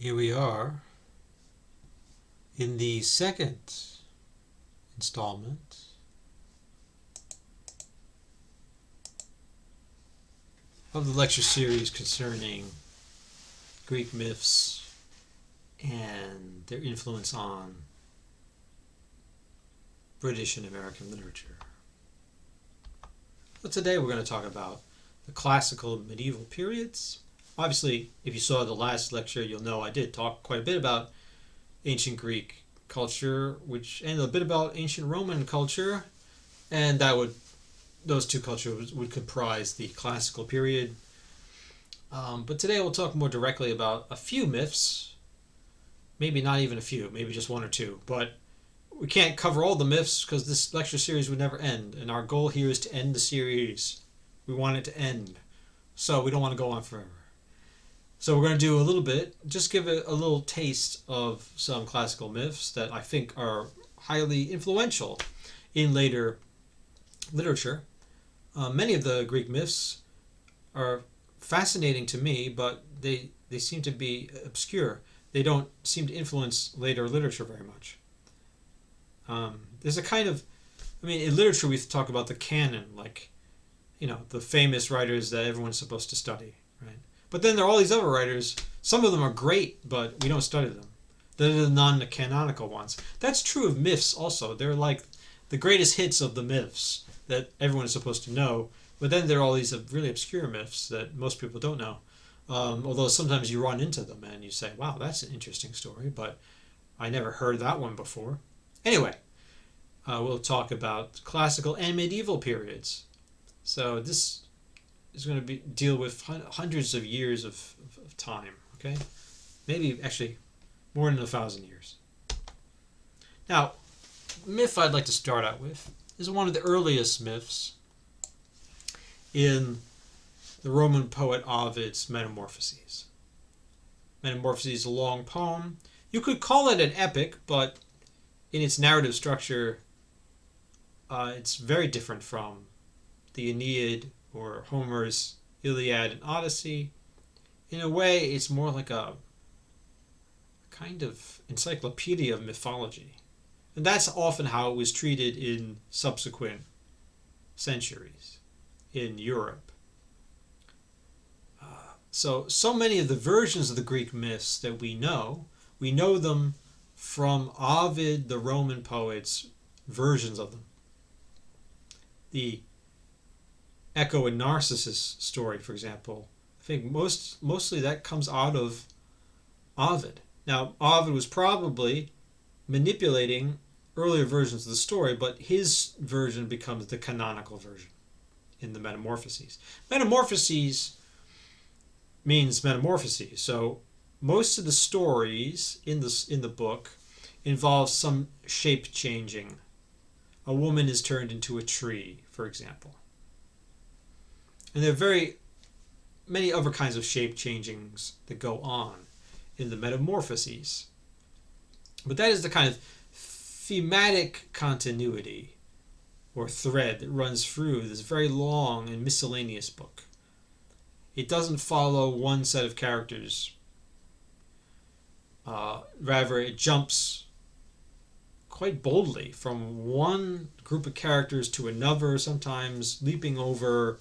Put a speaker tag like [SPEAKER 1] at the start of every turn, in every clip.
[SPEAKER 1] Here we are in the second installment of the lecture series concerning Greek myths and their influence on British and American literature. So today we're going to talk about the classical medieval periods. Obviously, if you saw the last lecture, you'll know I did talk quite a bit about ancient Greek culture, and a bit about ancient Roman culture, and those two cultures would comprise the classical period. But today we'll talk more directly about a few myths, maybe not even a few, maybe just one or two, but we can't cover all the myths because this lecture series would never end, and our goal here is to end the series. We want it to end, so we don't want to go on forever. So we're going to do a little bit, just give it a little taste of some classical myths that I think are highly influential in later literature. Many of the Greek myths are fascinating to me, but they seem to be obscure. They don't seem to influence later literature very much. There's a kind of, in literature we talk about the canon, like, the famous writers that everyone's supposed to study, right? But then there are all these other writers. Some of them are great, but we don't study them. They're the non-canonical ones. That's true of myths also. They're like the greatest hits of the myths that everyone is supposed to know. But then there are all these really obscure myths that most people don't know. Although sometimes you run into them and you say, wow, that's an interesting story, but I never heard that one before. Anyway, we'll talk about classical and medieval periods. So this is going to deal with hundreds of years of time, okay? Maybe actually more than 1,000 years. Now, the myth I'd like to start out with is one of the earliest myths in the Roman poet Ovid's Metamorphoses. Metamorphoses is a long poem. You could call it an epic, but in its narrative structure, it's very different from the Aeneid or Homer's Iliad and Odyssey. In a way, it's more like a kind of encyclopedia of mythology. And that's often how it was treated in subsequent centuries in Europe. So many of the versions of the Greek myths that we know them from Ovid, the Roman poet's versions of them. The Echo and Narcissus story, for example, I think mostly that comes out of Ovid. Now, Ovid was probably manipulating earlier versions of the story, but his version becomes the canonical version in the Metamorphoses. Metamorphoses means metamorphoses. So most of the stories in the book involve some shape changing. A woman is turned into a tree, for example. And there are very many other kinds of shape changings that go on in the Metamorphoses. But that is the kind of thematic continuity or thread that runs through this very long and miscellaneous book. It doesn't follow one set of characters. Rather, it jumps quite boldly from one group of characters to another, sometimes leaping over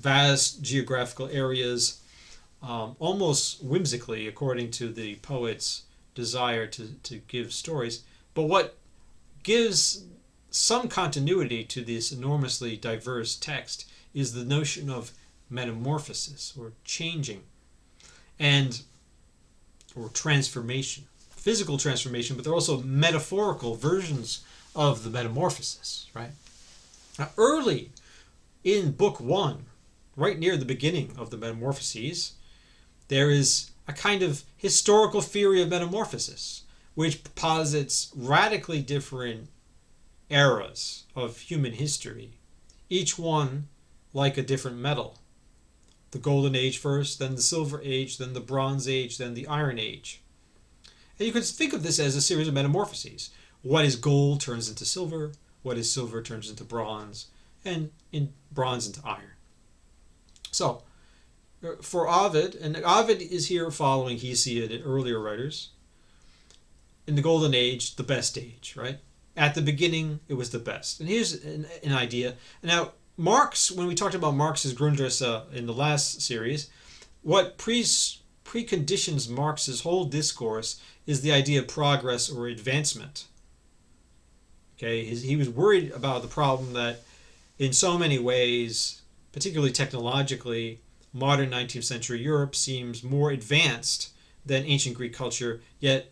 [SPEAKER 1] vast geographical areas, almost whimsically, according to the poet's desire to give stories. But what gives some continuity to this enormously diverse text is the notion of metamorphosis, or changing, or transformation. Physical transformation, but there are also metaphorical versions of the metamorphosis, right? Now, early in book 1, right near the beginning of the Metamorphoses, there is a kind of historical theory of metamorphosis, which posits radically different eras of human history, each one like a different metal. The Golden Age first, then the Silver Age, then the Bronze Age, then the Iron Age. And you could think of this as a series of metamorphoses. What is gold turns into silver, what is silver turns into bronze, and in bronze into iron. So, For Ovid, and Ovid is here following Hesiod and earlier writers, in the Golden Age, the best age, right? At the beginning, it was the best. And here's an idea. Now, Marx, when we talked about Marx's Grundrisse in the last series, what preconditions Marx's whole discourse is the idea of progress or advancement. Okay, he was worried about the problem that in so many ways, particularly technologically, modern 19th century Europe seems more advanced than ancient Greek culture, yet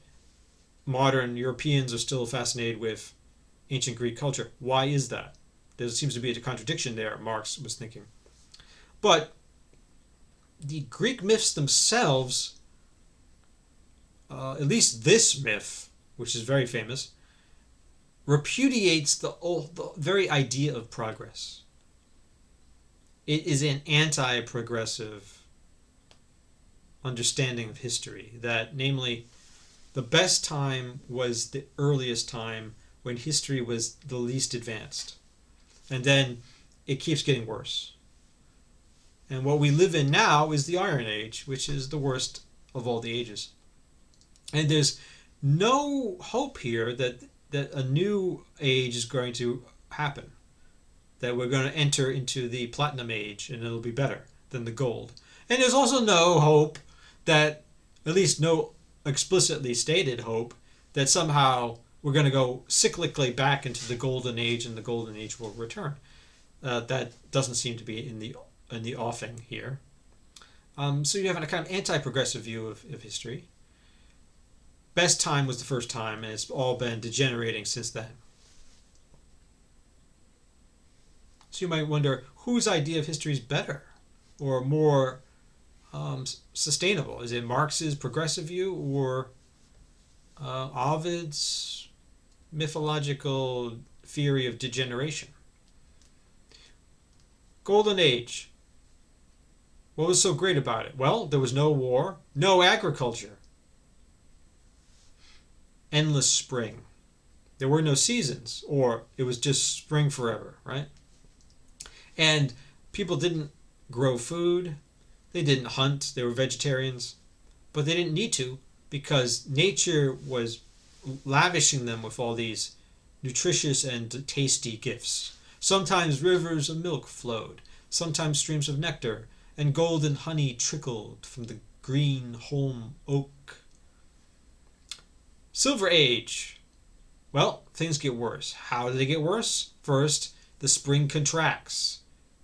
[SPEAKER 1] modern Europeans are still fascinated with ancient Greek culture. Why is that? There seems to be a contradiction there, Marx was thinking. But the Greek myths themselves, at least this myth, which is very famous, repudiates the very idea of progress. It is an anti-progressive understanding of history, that namely, the best time was the earliest time when history was the least advanced. And then it keeps getting worse. And what we live in now is the Iron Age, which is the worst of all the ages. And there's no hope here that a new age is going to happen, that we're going to enter into the Platinum Age and it'll be better than the Gold. And there's also no hope that, at least no explicitly stated hope, that somehow we're going to go cyclically back into the Golden Age and the Golden Age will return. That doesn't seem to be in the offing here. So you have a kind of anti-progressive view of history. Best time was the first time, and it's all been degenerating since then. So you might wonder, whose idea of history is better or more sustainable? Is it Marx's progressive view or Ovid's mythological theory of degeneration? Golden Age. What was so great about it? Well, there was no war, no agriculture, endless spring. There were no seasons, or it was just spring forever, right? And people didn't grow food, they didn't hunt, they were vegetarians, but they didn't need to because nature was lavishing them with all these nutritious and tasty gifts. Sometimes rivers of milk flowed, sometimes streams of nectar, and golden honey trickled from the green holm oak. Silver Age. Well, things get worse. How do they get worse? First, the spring contracts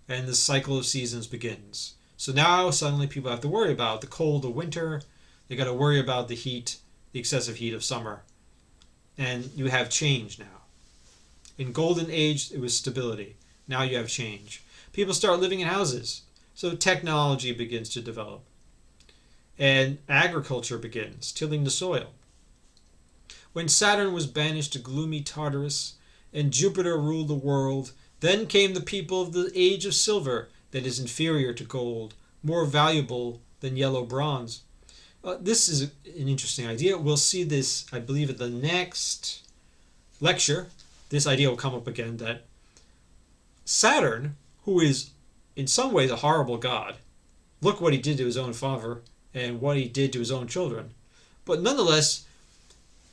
[SPEAKER 1] and the cycle of seasons begins. So now suddenly people have to worry about the cold of winter. They got to worry about the heat, the excessive heat of summer. And you have change now. In Golden Age, it was stability. Now you have change. People start living in houses. So technology begins to develop. And agriculture begins, tilling the soil. When Saturn was banished to gloomy Tartarus and Jupiter ruled the world, then came the people of the age of silver that is inferior to gold, more valuable than yellow bronze. This is an interesting idea. We'll see this, I believe, at the next lecture. This idea will come up again, that Saturn, who is in some ways a horrible god, look what he did to his own father and what he did to his own children. But nonetheless,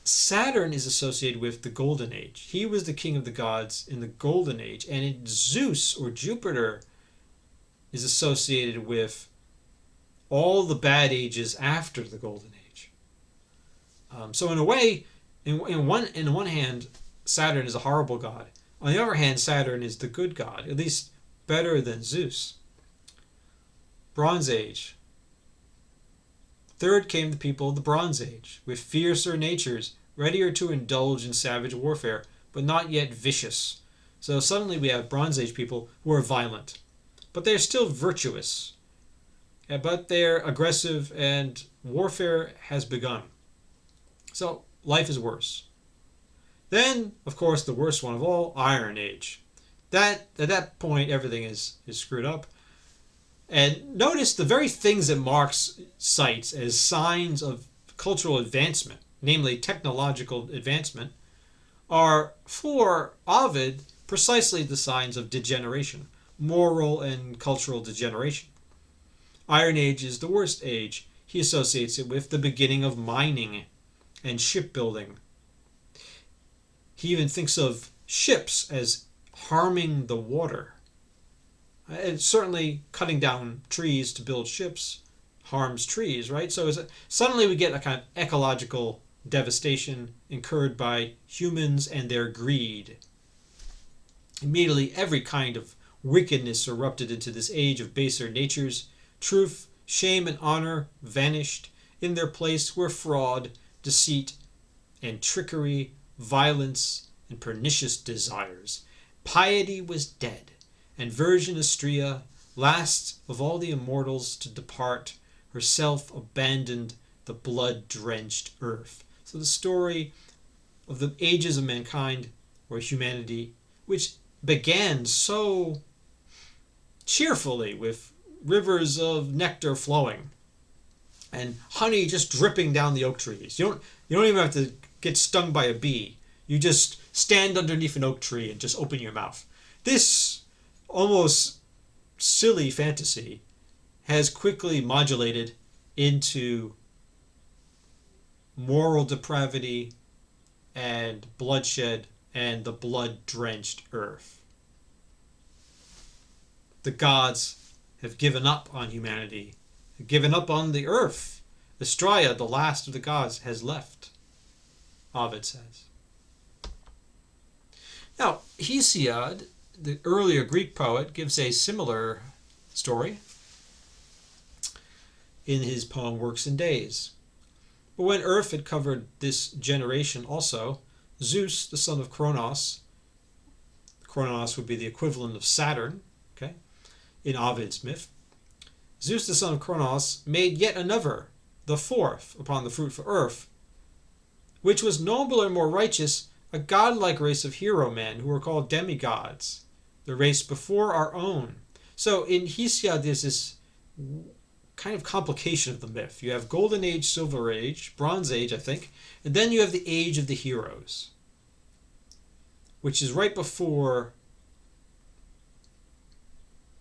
[SPEAKER 1] Saturn is associated with the Golden Age. He was the king of the gods in the Golden Age. And Zeus, or Jupiter, is associated with all the bad ages after the Golden Age. So in a way, in one hand, Saturn is a horrible god. On the other hand, Saturn is the good god, at least better than Zeus. Bronze Age. Third came the people of the Bronze Age, with fiercer natures, readier to indulge in savage warfare, but not yet vicious. So suddenly we have Bronze Age people who are violent, but they're still virtuous. But they're aggressive and warfare has begun. So life is worse. Then, of course, the worst one of all, Iron Age. At that point, everything is screwed up. And notice the very things that Marx cites as signs of cultural advancement, namely technological advancement, are for Ovid precisely the signs of degeneration, moral and cultural degeneration. Iron Age is the worst age. He associates it with the beginning of mining and shipbuilding. He even thinks of ships as harming the water. And certainly cutting down trees to build ships harms trees, right? So suddenly we get a kind of ecological devastation incurred by humans and their greed. Immediately, every kind of wickedness erupted into this age of baser natures. Truth, shame, and honor vanished. In their place were fraud, deceit, and trickery, violence, and pernicious desires. Piety was dead, and Virgin Astrea, last of all the immortals to depart, herself abandoned the blood-drenched earth. So the story of the ages of mankind, or humanity, which began so cheerfully with rivers of nectar flowing and honey just dripping down the oak trees. You don't even have to get stung by a bee. You just stand underneath an oak tree and just open your mouth. This almost silly fantasy has quickly modulated into moral depravity and bloodshed and the blood-drenched earth. The gods have given up on humanity, have given up on the earth. Astrea, the last of the gods, has left, Ovid says. Now, Hesiod, the earlier Greek poet, gives a similar story in his poem Works and Days. But when earth had covered this generation also, Zeus, the son of Kronos would be the equivalent of Saturn, okay, in Ovid's myth. Zeus, the son of Kronos, made yet another, the fourth, upon the fruitful earth, which was nobler and more righteous, a godlike race of hero men who were called demigods, the race before our own. So in Hesiod, there's this kind of complication of the myth. You have Golden Age, Silver Age, Bronze Age, I think, and then you have the Age of the Heroes, which is right before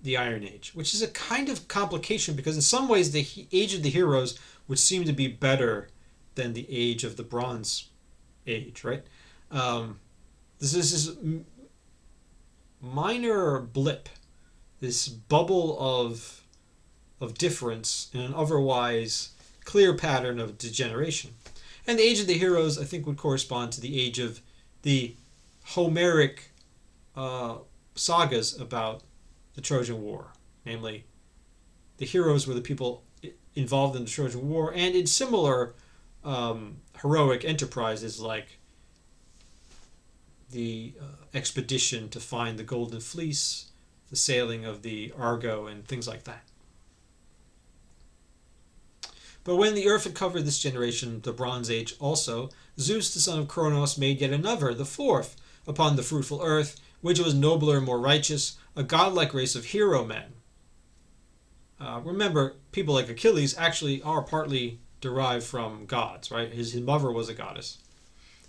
[SPEAKER 1] the Iron Age, which is a kind of complication because in some ways the Age of the Heroes would seem to be better than the Age of the Bronze Age, right? This is this minor blip, this bubble of difference in an otherwise clear pattern of degeneration. And the Age of the Heroes, I think, would correspond to the age of the Homeric sagas about the Trojan War. Namely, the heroes were the people involved in the Trojan War and in similar heroic enterprises like the expedition to find the Golden Fleece, the sailing of the Argo, and things like that. But when the earth had covered this generation, the Bronze Age also, Zeus, the son of Kronos, made yet another, the fourth, upon the fruitful earth, which was nobler and more righteous, a godlike race of hero men. Remember, people like Achilles actually are partly derived from gods, right? His mother was a goddess.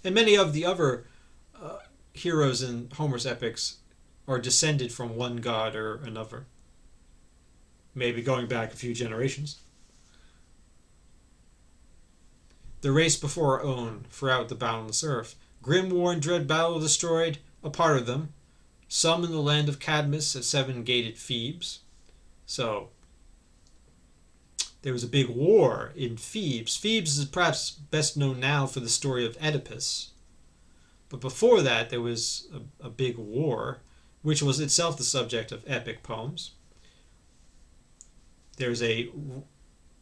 [SPEAKER 1] And many of the other heroes in Homer's epics are descended from one god or another, maybe going back a few generations. The race before our own, throughout the boundless earth. Grim war and dread battle destroyed a part of them, some in the land of Cadmus at seven-gated Thebes. So, there was a big war in Thebes. Thebes is perhaps best known now for the story of Oedipus. But before that, there was a big war, which was itself the subject of epic poems. There's a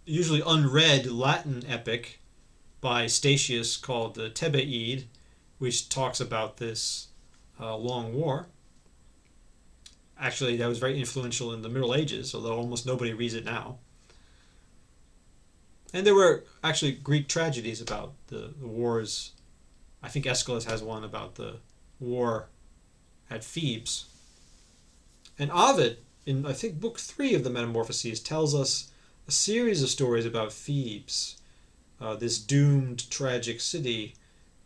[SPEAKER 1] usually unread Latin epic by Statius called the Thebaid, which talks about this long war. Actually, that was very influential in the Middle Ages, although almost nobody reads it now. And there were actually Greek tragedies about the wars. I think Aeschylus has one about the war at Thebes. And Ovid, in I think book 3 of the Metamorphoses, tells us a series of stories about Thebes, this doomed, tragic city,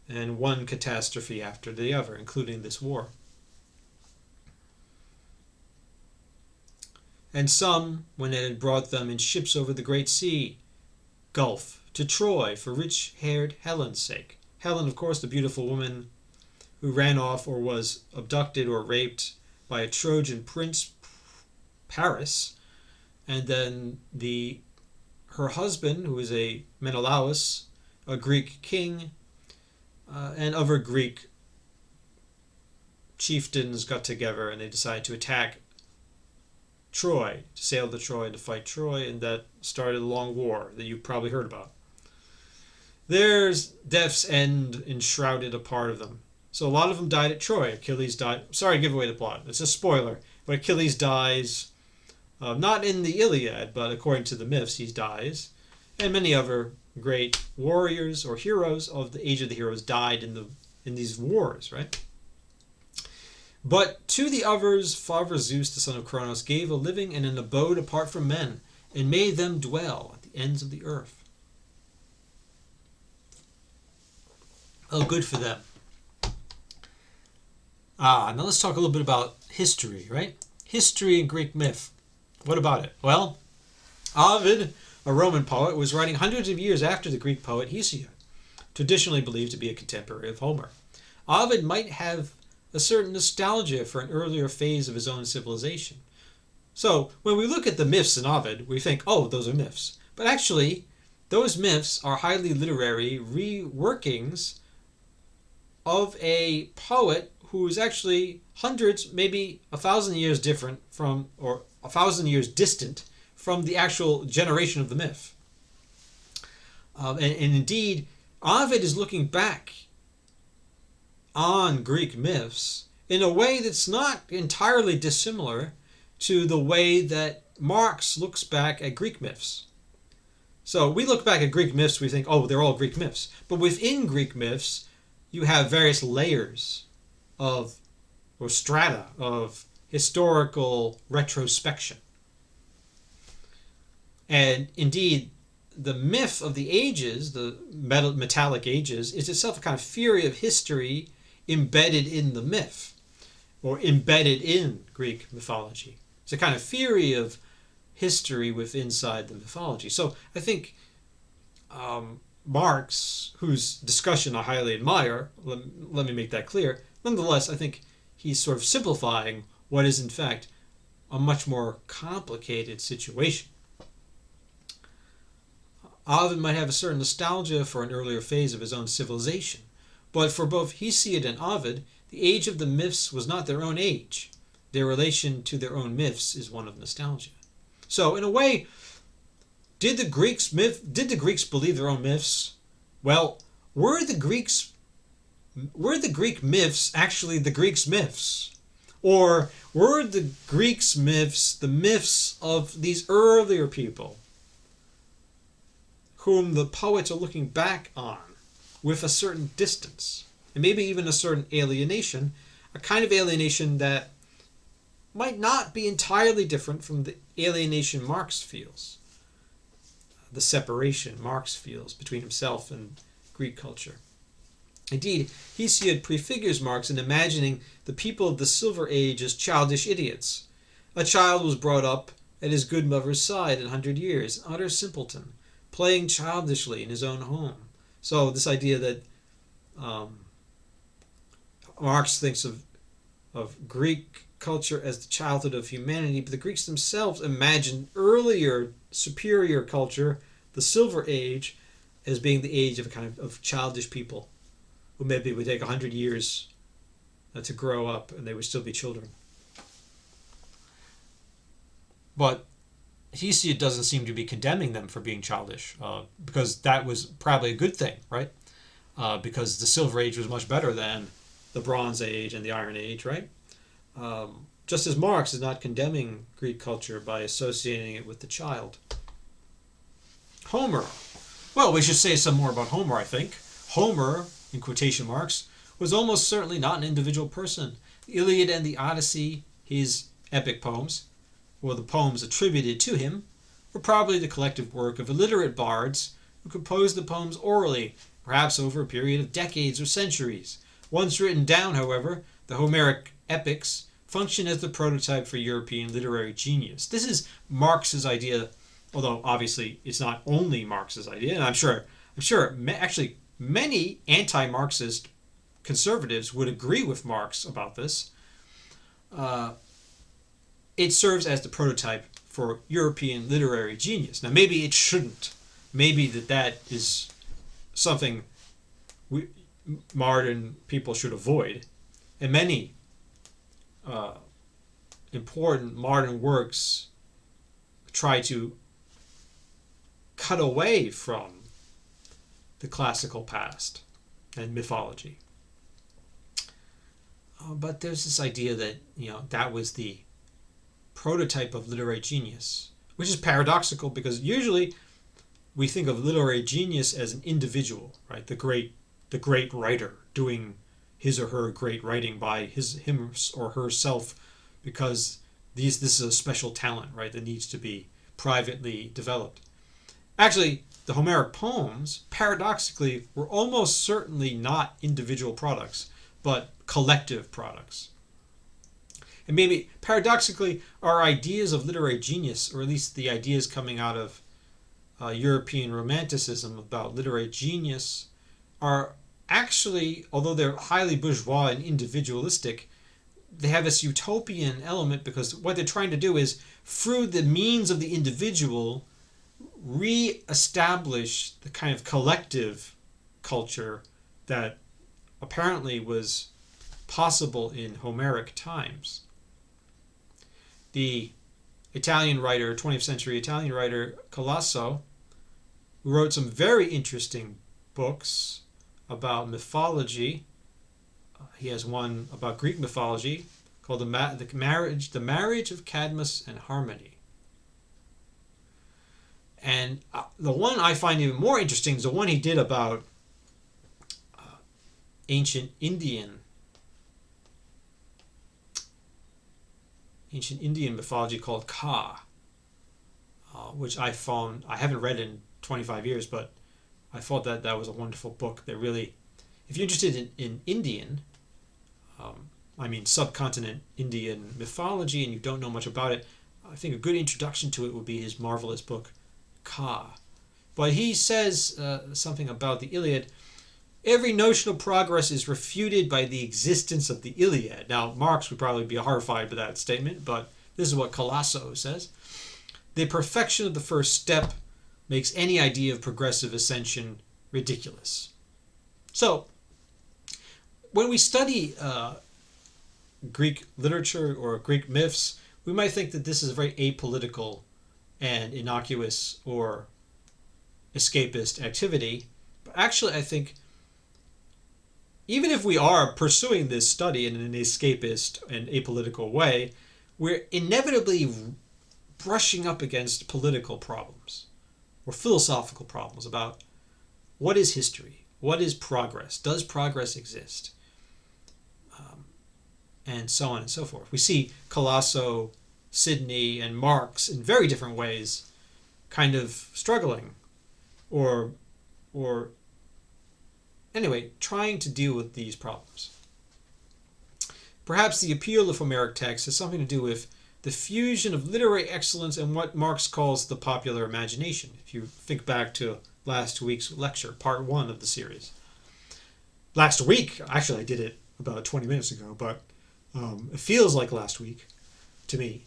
[SPEAKER 1] and one catastrophe after the other, including this war. and some when it had brought them in ships over the great sea, gulf, to Troy for rich-haired Helen's sake. Helen, of course, the beautiful woman who ran off or was abducted or raped by a Trojan prince, Paris, and then her husband, who was a Menelaus, a Greek king, and other Greek chieftains got together and they decided to attack Troy, to sail to Troy and to fight Troy, and that started a long war that you've probably heard about. There's death's end enshrouded a part of them. So a lot of them died at Troy. Achilles died. Sorry to give away the plot. It's a spoiler. But Achilles dies, not in the Iliad, but according to the myths, he dies. And many other great warriors or heroes of the Age of the Heroes died in these wars, right? But to the others, Father Zeus, the son of Cronos, gave a living and an abode apart from men, and made them dwell at the ends of the earth. Oh, good for them. Now let's talk a little bit about history, right? History and Greek myth. What about it? Well, Ovid, a Roman poet, was writing hundreds of years after the Greek poet Hesiod, traditionally believed to be a contemporary of Homer. Ovid might have a certain nostalgia for an earlier phase of his own civilization. So, when we look at the myths in Ovid, we think, oh, those are myths. But actually, those myths are highly literary reworkings of a poet who is actually hundreds, maybe 1,000 years different from, or 1,000 years distant from the actual generation of the myth. And indeed, Ovid is looking back on Greek myths in a way that's not entirely dissimilar to the way that Marx looks back at Greek myths. So we look back at Greek myths, we think, oh, they're all Greek myths. But within Greek myths, you have various layers of, or strata of historical retrospection. And indeed, the myth of the ages, the metallic ages, is itself a kind of theory of history embedded in the myth, or embedded in Greek mythology. It's a kind of theory of history inside the mythology. So I think Marx, whose discussion I highly admire, let me make that clear, nonetheless, I think he's sort of simplifying what is in fact a much more complicated situation. Ovid might have a certain nostalgia for an earlier phase of his own civilization, but for both Hesiod and Ovid, the age of the myths was not their own age. Their relation to their own myths is one of nostalgia. So, in a way, did the Greeks believe their own myths? Well, were the Greek myths actually the Greeks' myths? Or were the Greeks' myths the myths of these earlier people whom the poets are looking back on with a certain distance, and maybe even a certain alienation, a kind of alienation that might not be entirely different from the alienation Marx feels, the separation Marx feels between himself and Greek culture. Indeed, Hesiod prefigures Marx in imagining the people of the Silver Age as childish idiots. A child was brought up at his good mother's side 100 years, an utter simpleton, playing childishly in his own home. So this idea that Marx thinks of Greek culture as the childhood of humanity, but the Greeks themselves imagined earlier superior culture, the Silver Age, as being the age of a kind of childish people who maybe would take 100 years to grow up and they would still be children. But Hesiod doesn't seem to be condemning them for being childish, because that was probably a good thing, right? Because the Silver Age was much better than the Bronze Age and the Iron Age, right? Just as Marx is not condemning Greek culture by associating it with the child. Homer. Well, we should say some more about Homer, I think. Homer, in quotation marks, was almost certainly not an individual person. The Iliad and the Odyssey, his epic poems, or the poems attributed to him, were probably the collective work of illiterate bards who composed the poems orally, perhaps over a period of decades or centuries. Once written down, however, the Homeric epics function as the prototype for European literary genius. This is Marx's idea, although obviously it's not only Marx's idea, and I'm sure actually many anti-Marxist conservatives would agree with Marx about this. It serves as the prototype for European literary genius. Now, maybe it shouldn't. Maybe that is something modern people should avoid. And many important modern works try to cut away from the classical past and mythology. But there's this idea that, that was the prototype of literary genius, which is paradoxical because usually we think of literary genius as an individual, right? The great writer doing his or her great writing by him or herself, because this is a special talent, right, that needs to be privately developed. Actually, the Homeric poems, paradoxically, were almost certainly not individual products, but collective products. And maybe, paradoxically, our ideas of literary genius, or at least the ideas coming out of European Romanticism about literary genius, are actually, although they're highly bourgeois and individualistic, they have this utopian element because what they're trying to do is, through the means of the individual, re-establish the kind of collective culture that apparently was possible in Homeric times. The Italian writer, 20th century Italian writer Colasso, who wrote some very interesting books about mythology. He has one about Greek mythology called the Marriage of Cadmus and Harmony. And the one I find even more interesting is the one he did about ancient Indian mythology called Ka, which I haven't read in 25 years, but I thought that was a wonderful book that really, if you're interested in Indian, subcontinent Indian mythology, and you don't know much about it, I think a good introduction to it would be his marvelous book, Ka. But he says something about the Iliad. Every notion of progress is refuted by the existence of the Iliad. Now, Marx would probably be horrified by that statement, but this is what Colasso says. The perfection of the first step makes any idea of progressive ascension ridiculous. So, when we study Greek literature or Greek myths, we might think that this is a very apolitical and innocuous or escapist activity. But actually, I think even if we are pursuing this study in an escapist and apolitical way, we're inevitably brushing up against political problems or philosophical problems about what is history, what is progress, does progress exist, and so on and so forth. We see Colasso, Sidney, and Marx in very different ways kind of struggling or anyway, trying to deal with these problems. Perhaps the appeal of Homeric texts has something to do with the fusion of literary excellence and what Marx calls the popular imagination. If you think back to last week's lecture, part 1 of the series. Last week, actually I did it about 20 minutes ago, but it feels like last week to me.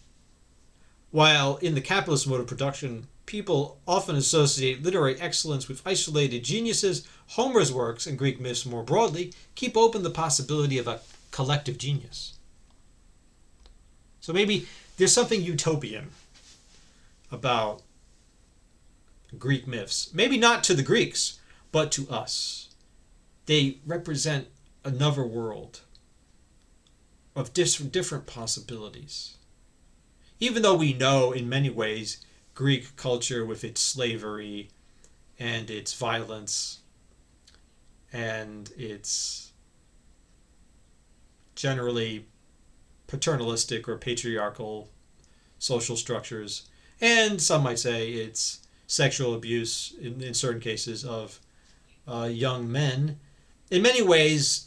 [SPEAKER 1] While in the capitalist mode of production, people often associate literary excellence with isolated geniuses, Homer's works and Greek myths more broadly keep open the possibility of a collective genius. So maybe there's something utopian about Greek myths. Maybe not to the Greeks, but to us. They represent another world of different possibilities. Even though we know in many ways Greek culture with its slavery and its violence and its generally paternalistic or patriarchal social structures, and some might say it's sexual abuse in certain cases of young men. In many ways,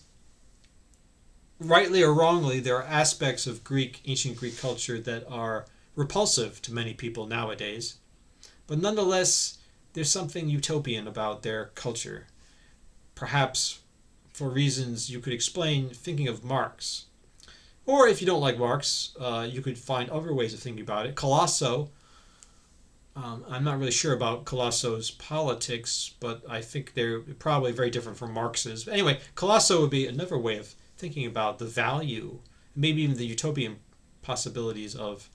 [SPEAKER 1] rightly or wrongly, there are aspects of ancient Greek culture that are repulsive to many people nowadays. But nonetheless, there's something utopian about their culture. Perhaps for reasons you could explain thinking of Marx. Or if you don't like Marx, you could find other ways of thinking about it. Colosso, I'm not really sure about Colosso's politics, but I think they're probably very different from Marx's. But anyway, Colosso would be another way of thinking about the value, maybe even the utopian possibilities of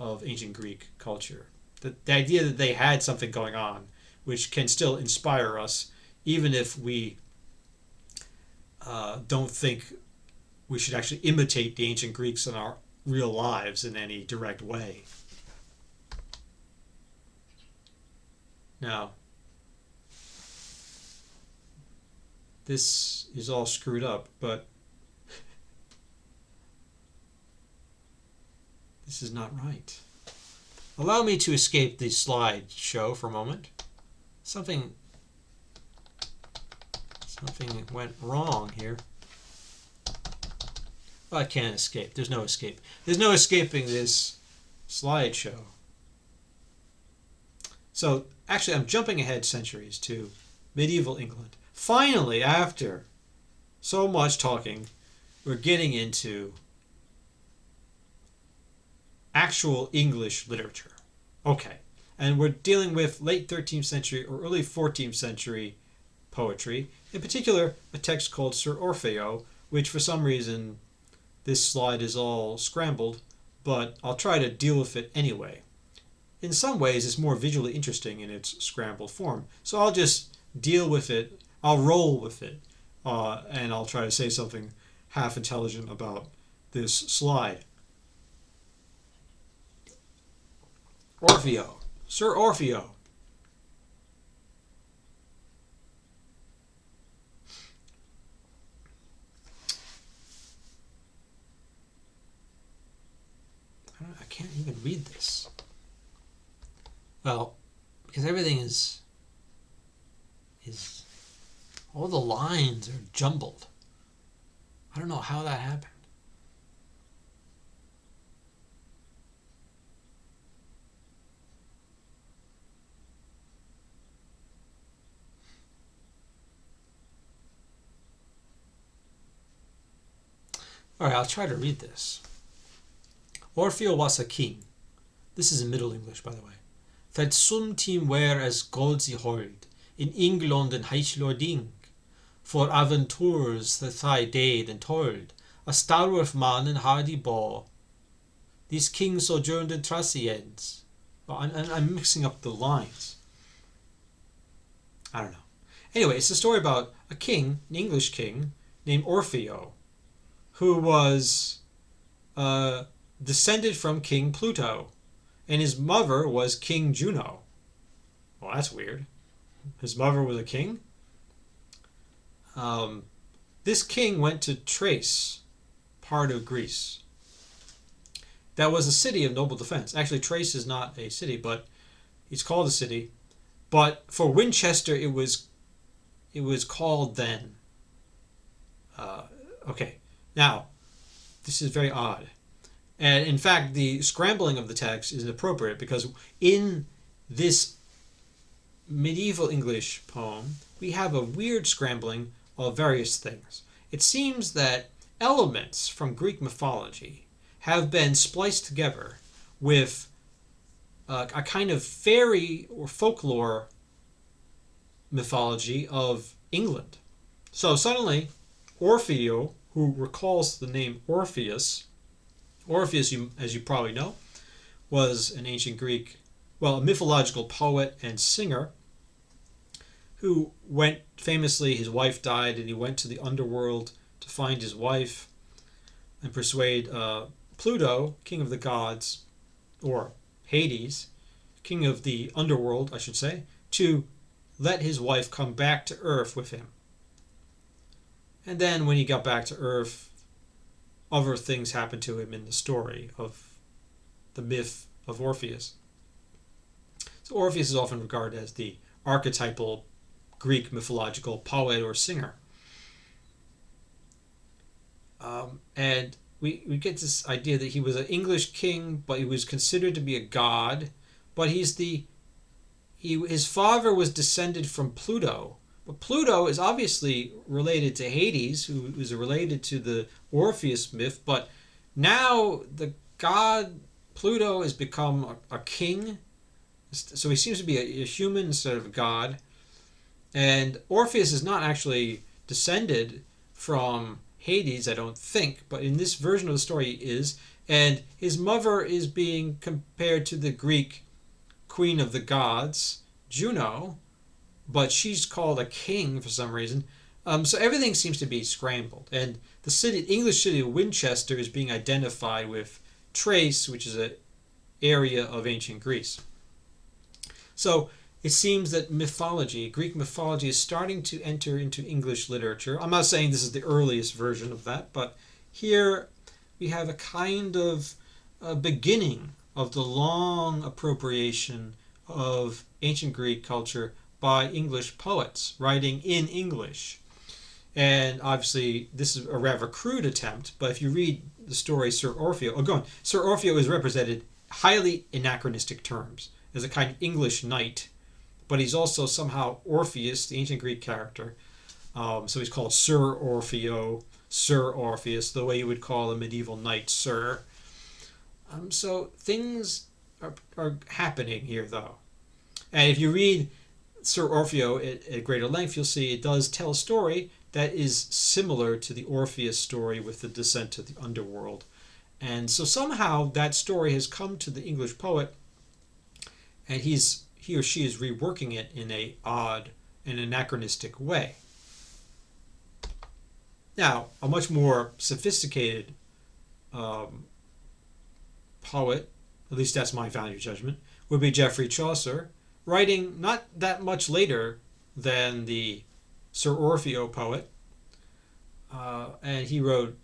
[SPEAKER 1] ancient Greek culture. The idea that they had something going on, which can still inspire us, even if we don't think we should actually imitate the ancient Greeks in our real lives in any direct way. Now, this is all screwed up, but this is not right. Allow me to escape the slideshow for a moment. Something went wrong here. Well, I can't escape. There's no escape. There's no escaping this slideshow. So, actually, I'm jumping ahead centuries to medieval England. Finally, after so much talking, we're getting into actual English literature. Okay. And we're dealing with late 13th century or early 14th century poetry. In particular, a text called Sir Orfeo, which for some reason this slide is all scrambled, but I'll try to deal with it anyway. In some ways, it's more visually interesting in its scrambled form. So I'll just deal with it. I'll roll with it. And I'll try to say something half intelligent about this slide. Orfeo. Sir Orfeo. I can't even read this. Well, because everything is all the lines are jumbled. I don't know how that happened. All right, I'll try to read this. Orfeo was a king. This is in Middle English, by the way. That some team were as gods I hold in England and Heichlording. For aventures that I did and told, a stalwart man and hardy bow. This king sojourned in Thracians. Well, I'm mixing up the lines. I don't know. Anyway, it's a story about a king, an English king, named Orfeo, who was descended from King Pluto, and his mother was King Juno. Well, that's weird. His mother was a king? This king went to Thrace, part of Greece. That was a city of noble defense. Actually, Thrace is not a city, but it's called a city. But for Winchester, it was called then. Okay. Now, this is very odd. And in fact, the scrambling of the text is inappropriate because in this medieval English poem, we have a weird scrambling of various things. It seems that elements from Greek mythology have been spliced together with a kind of fairy or folklore mythology of England. So suddenly, Orfeo, who recalls the name Orpheus, as you probably know, was an ancient Greek, a mythological poet and singer who went, famously, his wife died and he went to the underworld to find his wife and persuade Pluto, king of the gods, or Hades, king of the underworld, I should say, to let his wife come back to Earth with him. And then when he got back to Earth, other things happened to him in the story of the myth of Orpheus. So Orpheus is often regarded as the archetypal Greek mythological poet or singer. And we get this idea that he was an English king, but he was considered to be a god. But his father was descended from Pluto. But Pluto is obviously related to Hades, who is related to the Orpheus myth. But now the god Pluto has become a king. So he seems to be a human instead of a god. And Orpheus is not actually descended from Hades, I don't think, but in this version of the story he is. And his mother is being compared to the Greek queen of the gods, Juno, but she's called a king for some reason. So everything seems to be scrambled. And the English city of Winchester is being identified with Thrace, which is an area of ancient Greece. So it seems that Greek mythology, is starting to enter into English literature. I'm not saying this is the earliest version of that, but here we have a kind of a beginning of the long appropriation of ancient Greek culture by English poets writing in English. And obviously, this is a rather crude attempt, but if you read the story Sir Orfeo, Sir Orfeo is represented highly anachronistic terms as a kind of English knight, but he's also somehow Orpheus, the ancient Greek character. So he's called Sir Orfeo, Sir Orpheus, the way you would call a medieval knight Sir. So things are happening here, though. And if you read Sir Orfeo at greater length, you'll see it does tell a story that is similar to the Orpheus story with the descent to the underworld. And so somehow that story has come to the English poet, and he or she is reworking it in a odd and anachronistic way. Now, a much more sophisticated poet, at least that's my value judgment, would be Geoffrey Chaucer, writing not that much later than the Sir Orfeo poet, and he wrote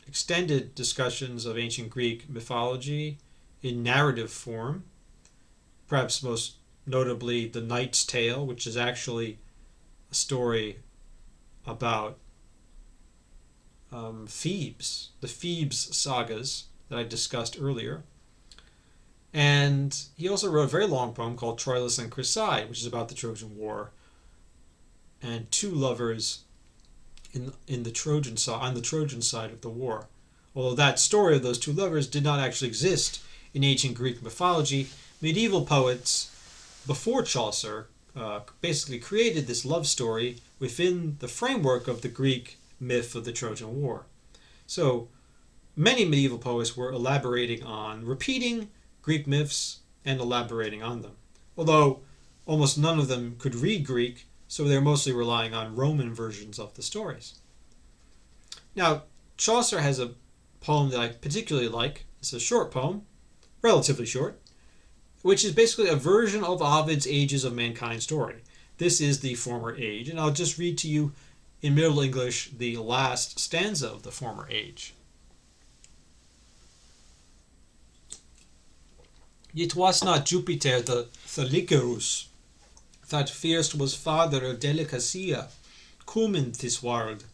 [SPEAKER 1] extended discussions of ancient Greek mythology in narrative form, perhaps most notably The Knight's Tale, which is actually a story about Thebes, the Thebes sagas that I discussed earlier. And he also wrote a very long poem called Troilus and Chryseid, which is about the Trojan War and two lovers in the Trojan on the Trojan side of the war. Although that story of those two lovers did not actually exist in ancient Greek mythology, medieval poets before Chaucer basically created this love story within the framework of the Greek myth of the Trojan War. So many medieval poets were repeating Greek myths and elaborating on them. Although almost none of them could read Greek, so they're mostly relying on Roman versions of the stories. Now, Chaucer has a poem that I particularly like. It's a short poem, relatively short, which is basically a version of Ovid's Ages of Mankind story. This is the former age, and I'll just read to you in Middle English the last stanza of the former age. It was not Jupiter the Thalicerus that first was father of delicacy, cum in this world,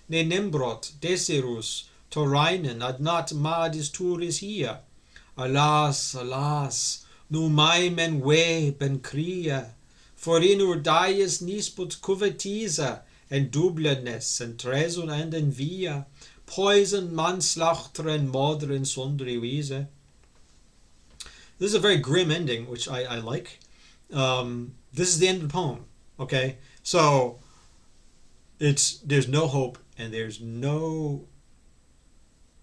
[SPEAKER 1] ne nembrot deserus Torinen ad not madis turis here. Alas, alas, nu mai men web and cria, for in ur dies nisput covetisa, and dublernes, and treson and envia, poison manslachter and modern sundry wiese. This is a very grim ending, which I like. This is the end of the poem, okay? So there's no hope and there's no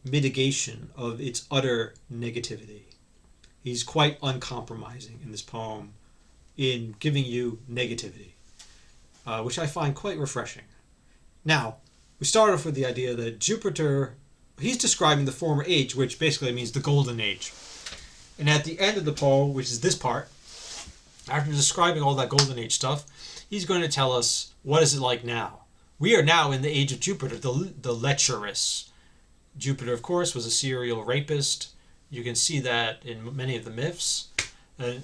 [SPEAKER 1] mitigation of its utter negativity. He's quite uncompromising in this poem in giving you negativity, which I find quite refreshing. Now, we start off with the idea that Jupiter, he's describing the former age, which basically means the golden age. And at the end of the poem, which is this part, after describing all that golden age stuff, he's going to tell us what is it like now. We are now in the age of Jupiter, the lecherous. Jupiter, of course, was a serial rapist. You can see that in many of the myths. The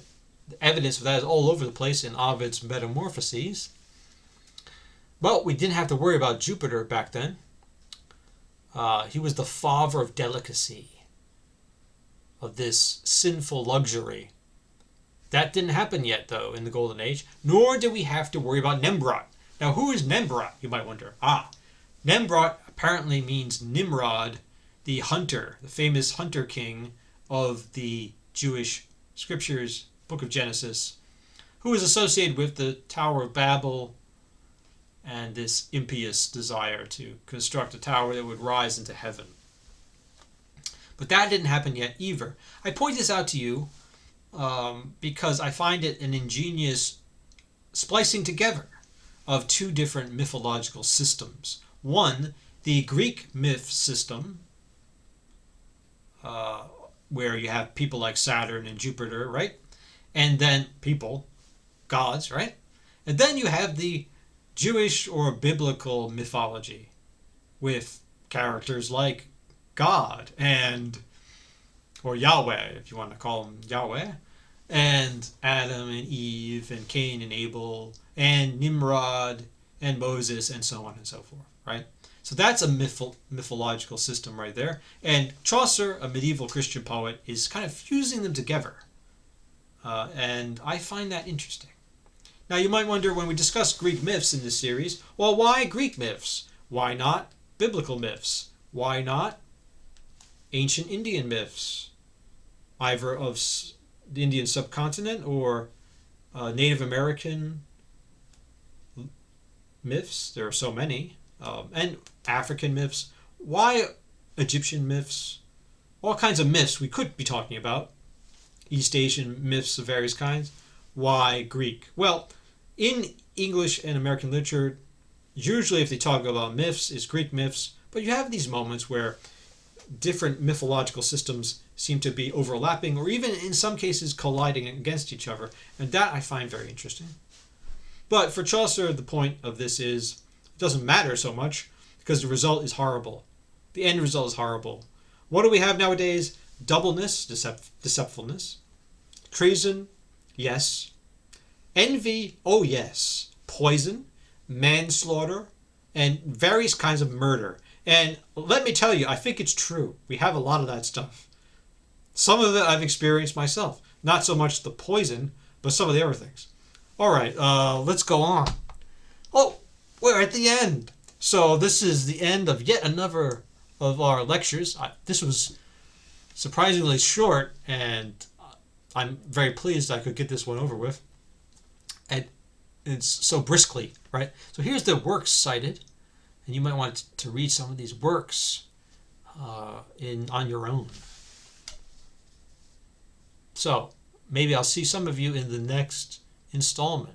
[SPEAKER 1] evidence of that is all over the place in Ovid's Metamorphoses. Well, we didn't have to worry about Jupiter back then. He was the father of delicacy, of this sinful luxury. That didn't happen yet, though, in the Golden Age, nor did we have to worry about Nimrod. Now, who is Nimrod, you might wonder? Nimrod apparently means Nimrod, the hunter, the famous hunter king of the Jewish scriptures, book of Genesis, who is associated with the Tower of Babel and this impious desire to construct a tower that would rise into heaven. But that didn't happen yet either. I point this out to you because I find it an ingenious splicing together of two different mythological systems. One, the Greek myth system, where you have people like Saturn and Jupiter, right? And then people, gods, right? And then you have the Jewish or biblical mythology with characters like God or Yahweh, if you want to call him Yahweh, and Adam and Eve and Cain and Abel and Nimrod and Moses and so on and so forth, right? So that's a mythological system right there. And Chaucer, a medieval Christian poet, is kind of fusing them together. And I find that interesting. Now you might wonder, when we discuss Greek myths in this series, well, why Greek myths? Why not biblical myths? Why not ancient Indian myths, either of the Indian subcontinent or Native American myths? There are so many. And African myths. Why Egyptian myths? All kinds of myths we could be talking about. East Asian myths of various kinds. Why Greek? Well, in English and American literature, usually if they talk about myths, it's Greek myths, but you have these moments where different mythological systems seem to be overlapping or even in some cases colliding against each other, and that I find very interesting. But for Chaucer, the point of this is it doesn't matter so much because the result is horrible. The end result is horrible. What do we have nowadays? Doubleness, deceptfulness. Treason, yes. Envy, oh yes. Poison, manslaughter, and various kinds of murder. And let me tell you, I think it's true. We have a lot of that stuff. Some of it I've experienced myself. Not so much the poison, but some of the other things. All right, let's go on. Oh, we're at the end. So this is the end of yet another of our lectures. This was surprisingly short, and I'm very pleased I could get this one over with. And it's so briskly, right? So here's the works cited, and you might want to read some of these works on your own. So maybe I'll see some of you in the next installment.